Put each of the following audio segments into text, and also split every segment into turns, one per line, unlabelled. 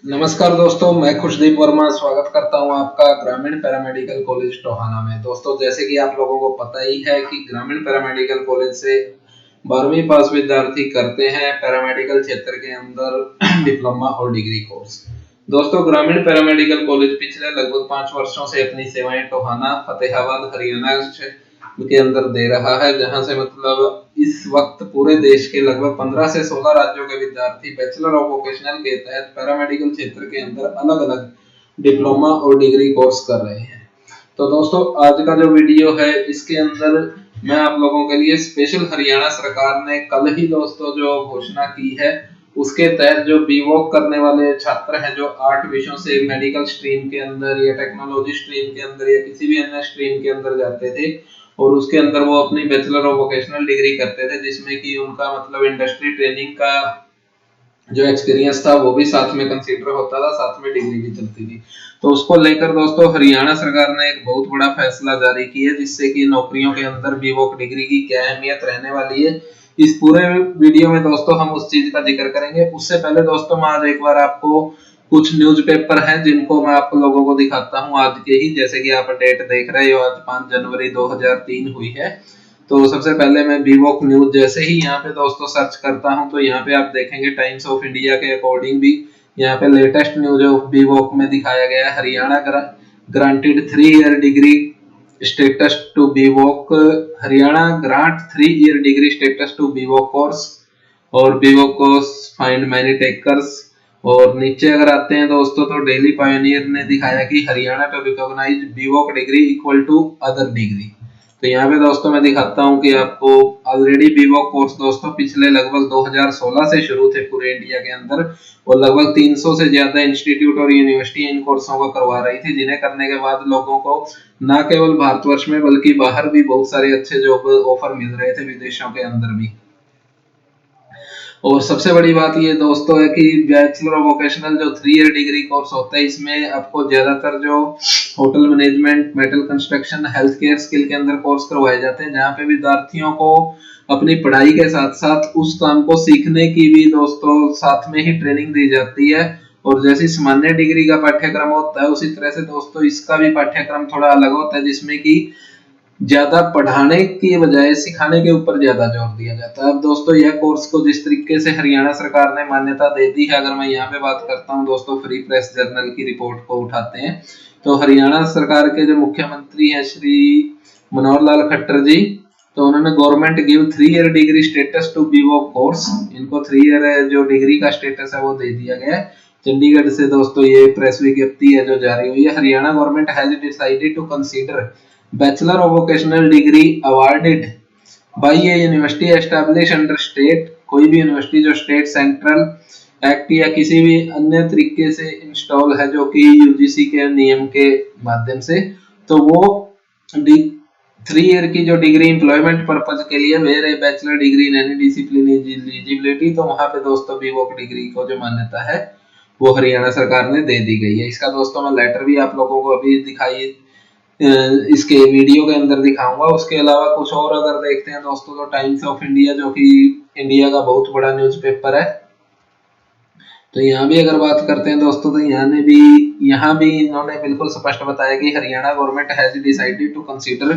नमस्कार दोस्तों, मैं खुशदीप वर्मा स्वागत करता हूं आपका ग्रामीण पैरामेडिकल कॉलेज टोहाना में। दोस्तों, जैसे कि आप लोगों को पता ही है कि ग्रामीण पैरामेडिकल कॉलेज से 12वीं पास विद्यार्थी करते हैं पैरामेडिकल क्षेत्र के अंदर डिप्लोमा और डिग्री कोर्स। दोस्तों, ग्रामीण पैरामेडिकल कॉलेज पिछले लगभग 5 वर्षों से अपनी सेवाएं टोहाना, फतेहाबाद, हरियाणा के अंदर दे रहा है, जहां से मतलब इस वक्त पूरे देश के लगभग 15 से 16 राज्यों के विद्यार्थी बैचलर ऑफ वोकेशनल के तहत पैरामेडिकल क्षेत्र के अंदर अलग अलग डिप्लोमा और डिग्री कोर्स कर रहे हैं। तो दोस्तों, आज का जो वीडियो है इसके अंदर मैं आप लोगों के लिए स्पेशल हरियाणा सरकार ने कल ही दोस्तों जो घोषणा की है उसके तहत जो बीवॉक करने वाले छात्र हैं, जो 8 विषयों से मेडिकल स्ट्रीम के अंदर या टेक्नोलॉजी स्ट्रीम के अंदर या किसी भी अन्य स्ट्रीम के अंदर जाते थे और उसके अंदर वो अपनी बैचलर ऑफ वोकेशनल डिग्री करते थे, जिसमें कि उनका मतलब इंडस्ट्री ट्रेनिंग का जो एक्सपीरियंस था वो भी साथ में कंसीडर होता था, साथ में डिग्री भी चलती थी। तो उसको लेकर दोस्तों हरियाणा सरकार ने एक बहुत बड़ा फैसला जारी किया, जिससे कि नौकरियों के अंदर बीवॉक डिग्री की क्या अहमियत रहने वाली है, इस पूरे वीडियो में दोस्तों हम उस चीज का जिक्र करेंगे। उससे पहले दोस्तों मैं आज एक बार आपको कुछ न्यूज़पेपर हैं जिनको मैं आप लोगों को दिखाता हूं आज के ही। जैसे कि आप डेट देख रहे हो, आज 5 जनवरी 2003 हुई है। तो सबसे पहले मैं बीवॉक न्यूज जैसे ही यहाँ पे दोस्तों सर्च करता हूँ तो यहाँ पे आप देखेंगे टाइम्स ऑफ इंडिया के अकॉर्डिंग भी यहाँ पे लेटेस्ट न्यूज ऑफ बीवॉक में दिखाया गया है। Haryana granted 3 year degree status to B Voc, Haryana grant 3 year degree status to बीवॉक course और B Voc course find many takers. और नीचे अगर आते हैं दोस्तों तो डेली पायोनियर ने दिखाया कि Haryana to recognise BVoc degree equal to other degree. तो यहाँ पे दोस्तों मैं दिखाता हूँ कि आपको ऑलरेडी बीवॉक कोर्स दोस्तों पिछले लगभग 2016 से शुरू थे पूरे इंडिया के अंदर, और लगभग 300 से ज्यादा इंस्टीट्यूट और यूनिवर्सिटी इन कोर्सों को करवा रही थी, जिन्हें करने के बाद लोगों को न केवल भारतवर्ष में बल्कि बाहर भी बहुत सारे अच्छे जॉब ऑफर मिल रहे थे, विदेशों के अंदर भी। और सबसे बड़ी बात ये दोस्तों है कि बैचलर ऑफ वोकेशनल जो 3 ईयर डिग्री कोर्स होता है, इसमें आपको ज्यादातर जो hotel management, metal construction, health care skill के अंदर कोर्स करवाए जाते हैं, जहाँ पे विद्यार्थियों को अपनी पढ़ाई के साथ साथ उस काम को सीखने की भी दोस्तों साथ में ही ट्रेनिंग दी जाती है। और जैसे सामान्य डिग्री का पाठ्यक्रम होता है उसी तरह से दोस्तों इसका भी पाठ्यक्रम थोड़ा अलग होता है, जिसमें कि ज्यादा पढ़ाने की बजाय सिखाने के ऊपर ज्यादा जोर दिया जाता है। अब दोस्तों यह कोर्स को जिस तरीके से हरियाणा सरकार ने मान्यता दे दी है, अगर मैं यहाँ पे बात करता हूँ दोस्तों फ्री प्रेस जर्नल की रिपोर्ट को उठाते हैं तो हरियाणा सरकार के जो मुख्यमंत्री हैं श्री मनोहर लाल खट्टर जी, तो उन्होंने government give 3 year degree status to बीवॉक course, इनको 3 ईयर जो डिग्री का स्टेटस है वो दे दिया गया है। चंडीगढ़ से दोस्तों ये प्रेस विज्ञप्ति है जो जारी हुई है। Haryana government has decided to consider bachelor of vocational degree awarded by a university establish under state, कोई भी यूनिवर्सिटी जो स्टेट, सेंट्रल एक्ट या किसी भी अन्य तरीके से इंस्टॉल है जो कि यूजीसी के नियम के माध्यम से, तो वो 3 ईयर की जो डिग्री एम्प्लॉयमेंट पर्पज के लिए where a bachelor degree in any discipline eligibility, तो वहां पे दोस्तों बीवॉक डिग्री को जो मान्यता है वो हरियाणा सरकार ने दे दी गई है। इसका दोस्तों मैं लेटर भी आप लोगों को अभी दिखाई इसके वीडियो के अंदर दिखाऊंगा। उसके अलावा कुछ और अगर देखते हैं दोस्तों तो टाइम्स ऑफ इंडिया जो कि इंडिया का बहुत बड़ा न्यूज़पेपर है, तो यहाँ भी अगर बात करते हैं दोस्तों तो यहाँ भी इन्होंने बिल्कुल स्पष्ट बताया कि Haryana government has decided to consider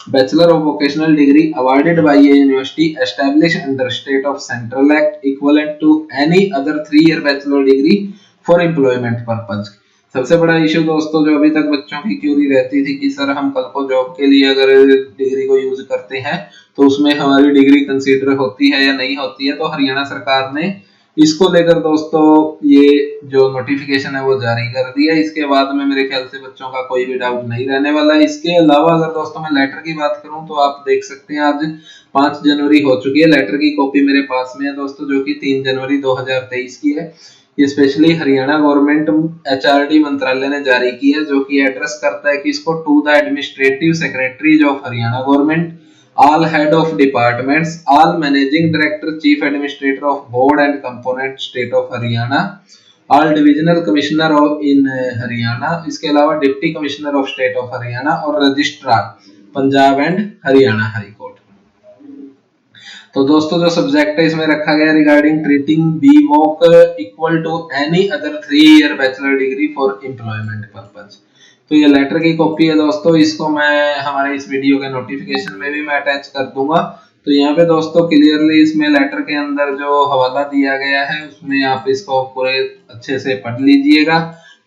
bachelor of vocational degree awarded by a university establish under state of central act equivalent to any other 3 year bachelor degree for employment purpose. सबसे बड़ा इश्यू दोस्तों जो अभी तक बच्चों की क्यूरी रहती थी कि सर हम कल को जॉब के लिए अगर डिग्री को यूज करते हैं तो उसमें हमारी डिग्री कंसीडर होती है या नहीं होती है, तो हरियाणा सरकार ने इसको लेकर दोस्तों ये जो नोटिफिकेशन है वो जारी कर दिया। इसके बाद में मेरे ख्याल से बच्चों का कोई भी डाउट नहीं रहने वाला है। इसके अलावा अगर दोस्तों मैं लेटर की बात करूं तो आप देख सकते हैं आज 5 जनवरी हो चुकी है, लेटर की कॉपी मेरे पास में है दोस्तों, जो कि 3 जनवरी 2023 की है। ये स्पेशली हरियाणा गवर्नमेंट एचआरडी मंत्रालय ने जारी की है, जो कि एड्रेस करता है कि इसको to the administrative secretaries of Haryana government, all head of departments, all managing director, chief administrator of board and component state of Haryana, all divisional commissioner of in Haryana, इसके अलावा deputy commissioner of state of Haryana और registrar Punjab and Haryana high court. तो दोस्तों जो subject है इसमें रखा गया regarding treating B Voc equal to any other 3 year bachelor degree for employment purpose. तो ये लेटर की कॉपी है दोस्तों, इसको मैं हमारे इस वीडियो के नोटिफिकेशन में भी मैं अटैच कर दूंगा। तो यहाँ पे दोस्तों क्लियरली इसमें लेटर के अंदर जो हवाला दिया गया है उसमें आप इसको पूरे अच्छे से पढ़ लीजिएगा।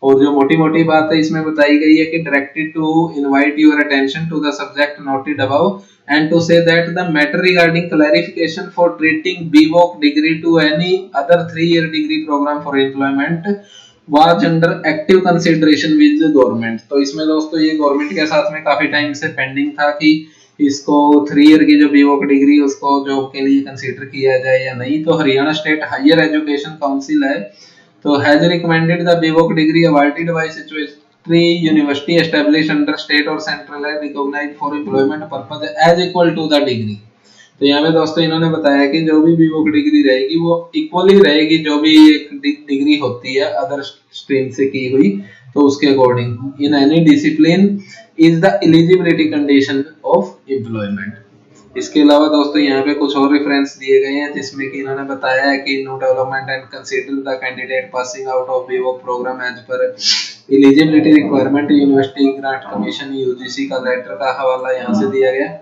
और जो मोटी मोटी बात है इसमें बताई गई है कि directed to invite your attention to the subject noted above and to say that the matter regarding clarification for treating BVOC degree to any other 3-year degree program for employment was under active consideration with the government। तो इसमें दोस्तों ये government के साथ में काफी time से pending था कि इसको 3 ईयर की जो BVOC डिग्री उसको जॉब के लिए कंसीडर किया जाए या नहीं। तो Haryana state higher education council है तो has recommended the BVOC degree awarded by university established under state or central and recognized for employment purpose as equal to the degree। तो यहाँ पे दोस्तों इन्होंने बताया कि जो भी BVOC डिग्री रहेगी वो इक्वली रहेगी जो भी एक डिग्री होती है अदर स्ट्रीम से की हुई, तो उसके according in any discipline is the eligibility condition of employment. इसके अलावा दोस्तों यहाँ पे कुछ और रेफरेंस दिए गए हैं जिसमें कि इन्होंने बताया है कि no development and consider the candidate passing out of BVOC programme as per eligibility requirement university grant commission UGC का लेटर का हवाला यहाँ से दिया गया।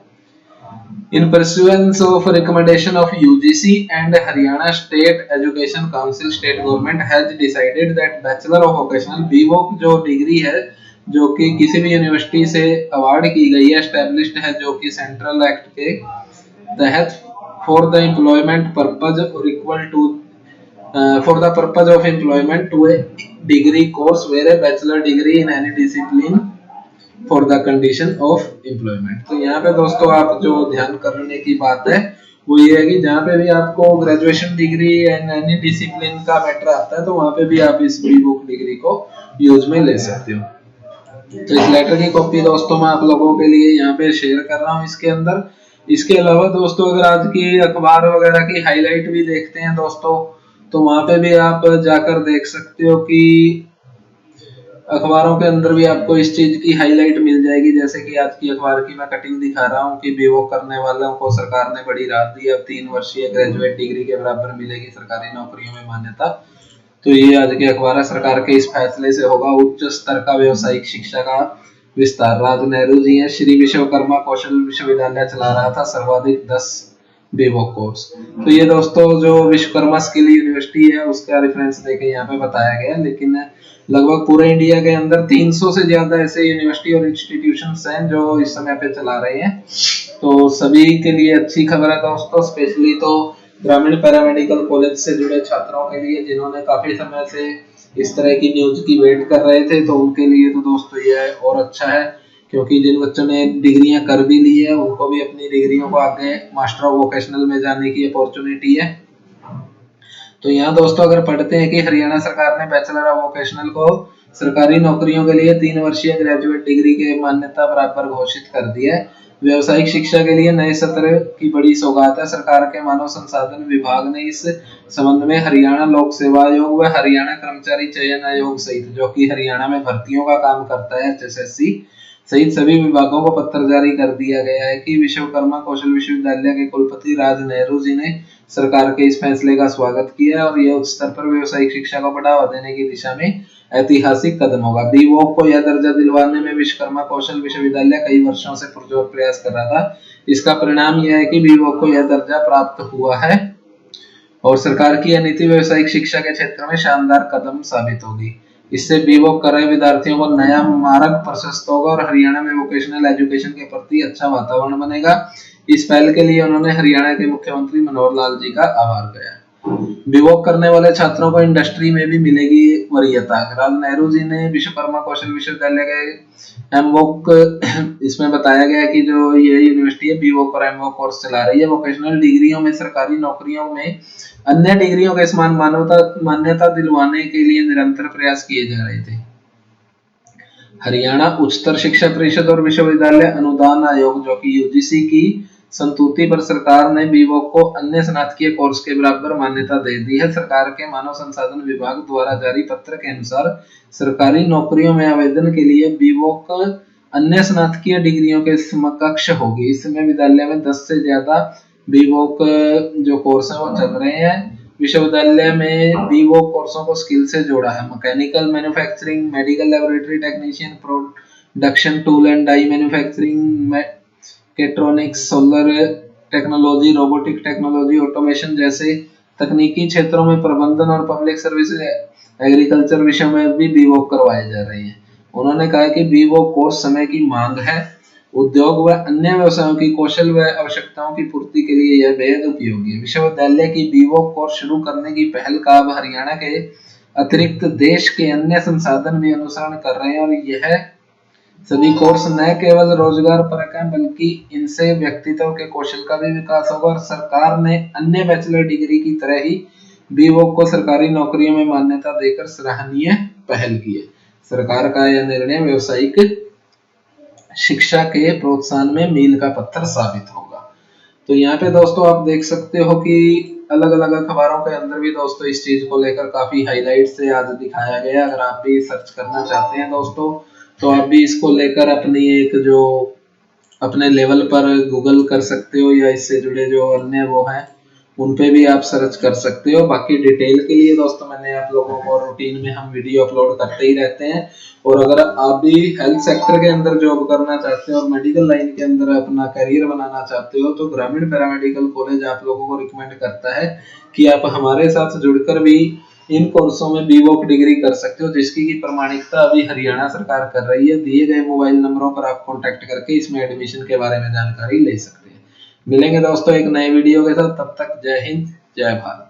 In pursuance of recommendation of UGC and Haryana State Education Council, state government has decided that Bachelor of Vocational BVOC जो degree है जो कि किसी भी यूनिवर्सिटी से अवार्ड की गई है, एस्टेब्लिश्ड है जो कि सेंट्रल एक्ट के तहत फॉर द एम्प्लॉयमेंट पर्पज और equal to for the purpose of employment to a degree course where a bachelor degree in any discipline for the condition of employment. तो यहाँ पे दोस्तों आप जो ध्यान करने की बात है वो ये है कि जहाँ पे भी आपको graduation degree and any discipline का मैटर आता है तो वहाँ पे भी आप इस BVOC डिग्री को यूज में ले सकते हो। तो इस लेटर की कॉपी दोस्तों मैं आप लोगों के लिए यहाँ पे शेयर कर रहा हूँ इसके अंदर। इसके अलावा दोस्तों अगर आज की अखबार वगैरह की हाईलाइट भी देखते हैं दोस्तों तो वहां पे भी आप जाकर देख सकते हो कि अखबारों के अंदर भी आपको इस चीज की हाईलाइट मिल जाएगी। जैसे कि आज की अखबार की मैं कटिंग दिखा रहा हूँ कि BVOC करने वालों को सरकार ने बड़ी राहत दी, अब 3 वर्षीय ग्रेजुएट डिग्री के बराबर मिलेगी सरकारी नौकरियों में मान्यता। तो ये आज की अखबार है। सरकार के इस फैसले से होगा उच्च स्तर का व्यावसायिक शिक्षा का विस्तार। राज नेहरू जी हैं, श्री विश्वकर्मा कौशल विश्वविद्यालय चला रहा था सर्वाधिक 10 BVOC कोर्स। तो ये दोस्तों जो विश्वकर्मा स्किल यूनिवर्सिटी है उसका रेफरेंस देके यहाँ पे बताया गया, लेकिन लगभग पूरे इंडिया के अंदर 300 से ज्यादा ऐसे यूनिवर्सिटी और इंस्टीट्यूशंस हैं जो इस समय पे चला रहे हैं। तो सभी के लिए अच्छी खबर है दोस्तों, स्पेशली तो ग्रामीण पैरामेडिकल कॉलेज से जुड़े छात्रों के लिए जिन्होंने काफी समय से इस तरह की न्यूज की वेट कर रहे थे, तो उनके लिए तो दोस्तों ये और अच्छा है क्योंकि जिन बच्चों ने डिग्रियां कर भी ली है उनको भी अपनी डिग्रियों को आगे मास्टर ऑफ वोकेशनल में जाने की अपॉर्चुनिटी है। तो यहाँ दोस्तों अगर पढ़ते हैं कि हरियाणा सरकार ने बैचलर ऑफ वोकेशनल को सरकारी नौकरियों के लिए 3 वर्षीय ग्रेजुएट डिग्री के मान्यता बराबर घोषित कर दिया है। व्यावसायिक शिक्षा के लिए नए सत्र की बड़ी सौगात है। सरकार के मानव संसाधन विभाग ने इस संबंध में हरियाणा लोक सेवा आयोग व हरियाणा कर्मचारी चयन आयोग सहित जो कि हरियाणा में भर्तियों का काम करता है HSSC सहित सभी विभागों को पत्र जारी कर दिया गया है कि विश्वकर्मा कौशल विश्वविद्यालय के कुलपति राज नेहरू जी ने सरकार के इस फैसले का स्वागत किया और यह उच्च स्तर पर व्यावसायिक शिक्षा को बढ़ावा देने की दिशा में ऐतिहासिक कदम होगा। BVOC को यह दर्जा दिलवाने में विश्वकर्मा कौशल विश्वविद्यालय कई वर्षों से पुरजोर प्रयास कर रहा था। इसका परिणाम यह है कि BVOC को यह दर्जा प्राप्त हुआ है और सरकार की यह नीति व्यावसायिक शिक्षा के क्षेत्र में शानदार कदम साबित होगी। इससे BVOC कर रहे विद्यार्थियों को नया मार्ग प्रशस्त होगा और हरियाणा में वोकेशनल एजुकेशन के प्रति अच्छा वातावरण बनेगा। इस पहल के लिए उन्होंने हरियाणा के मुख्यमंत्री मनोहर लाल जी का आभार किया। BVOC करने वाले छात्रों को इंडस्ट्री में भी मिलेगी वरीयता। राज नेहरू जी ने विश्वकर्मा कौशल विश्वविद्यालय के MVOC इसमें बताया गया कि जो ये यूनिवर्सिटी है BVOC और MVOC कोर्स चला रही है। वोकेशनल डिग्रियों में सरकारी नौकरियों में अन्य डिग्रियों के समान मान्यता दिलवाने के लिए निरंतर प्रयास किए जा रहे थे। हरियाणा उच्चतर शिक्षा परिषद और विश्वविद्यालय अनुदान आयोग जो कि UGC की संतुति पर सरकार ने BVOC को अन्य स्नातकीय कोर्स के बराबर मान्यता दे दी है। सरकार के मानव संसाधन विभाग द्वारा जारी पत्र के अनुसार सरकारी नौकरियों में आवेदन के लिए BVOC अन्य स्नातकीय डिग्रियों के समकक्ष होगी। इस समय विद्यालय में 10 से ज्यादा बीवोक जो कोर्स है वो चल रहे हैं। विश्वविद्यालय में बीवोक कोर्सों को स्किल से जोड़ा है। Mechanical manufacturing, medical laboratory technician, production tool and die manufacturing, mechatronics, solar technology, robotic technology, automation जैसे तकनीकी क्षेत्रों में प्रबंधन और पब्लिक सर्विस, एग्रीकल्चर विषयों में भी बीवोक करवाए जा रहे हैं। उन्होंने कहा कि बीवोक कोर्स समय की मांग है। उद्योग व अन्य व्यवसायों की कौशल व आवश्यकताओं की पूर्ति के लिए यह बेहद उपयोगी है। विश्वविद्यालय की बीवोक कोर्स शुरू करने की पहल का अब हरियाणा के अतिरिक्त देश के अन्य संसाधन भी अनुसरण कर रहे हैं और यह सभी कोर्स न केवल रोजगार परक हैं बल्कि इनसे व्यक्तित्व के कौशल का भी विकास होगा। और सरकार ने अन्य बैचलर डिग्री की तरह ही बीवोक को सरकारी नौकरियों में मान्यता देकर सराहनीय पहल की है। सरकार का यह निर्णय व्यवसायिक शिक्षा के प्रोत्साहन में मील का पत्थर साबित होगा। तो यहाँ पे दोस्तों आप देख सकते हो कि अलग अलग अखबारों के अंदर भी दोस्तों इस चीज को लेकर काफी हाईलाइट से आज दिखाया गया। अगर आप भी सर्च करना चाहते हैं दोस्तों तो आप भी इसको लेकर अपनी एक जो अपने लेवल पर गूगल कर सकते हो या इससे जुड़े जो अन्य वो हैं उन पे भी आप सर्च कर सकते हो। बाकी डिटेल के लिए दोस्तों मैंने आप लोगों को रूटीन में हम वीडियो अपलोड करते ही रहते हैं। और अगर आप भी हेल्थ सेक्टर के अंदर जॉब करना चाहते हो और मेडिकल लाइन के अंदर अपना करियर बनाना चाहते हो तो ग्रामीण पैरामेडिकल कॉलेज आप लोगों को रिकमेंड करता है कि आप हमारे साथ जुड़कर भी इन कोर्सों में बीवोक डिग्री कर सकते हो, जिसकी की प्रमाणिकता अभी हरियाणा सरकार कर रही है। दिए गए मोबाइल नंबरों पर आप कॉन्टैक्ट करके इसमें एडमिशन के बारे में जानकारी ले सकते हैं। मिलेंगे दोस्तों एक नए वीडियो के साथ, तब तक जय हिंद जय भारत।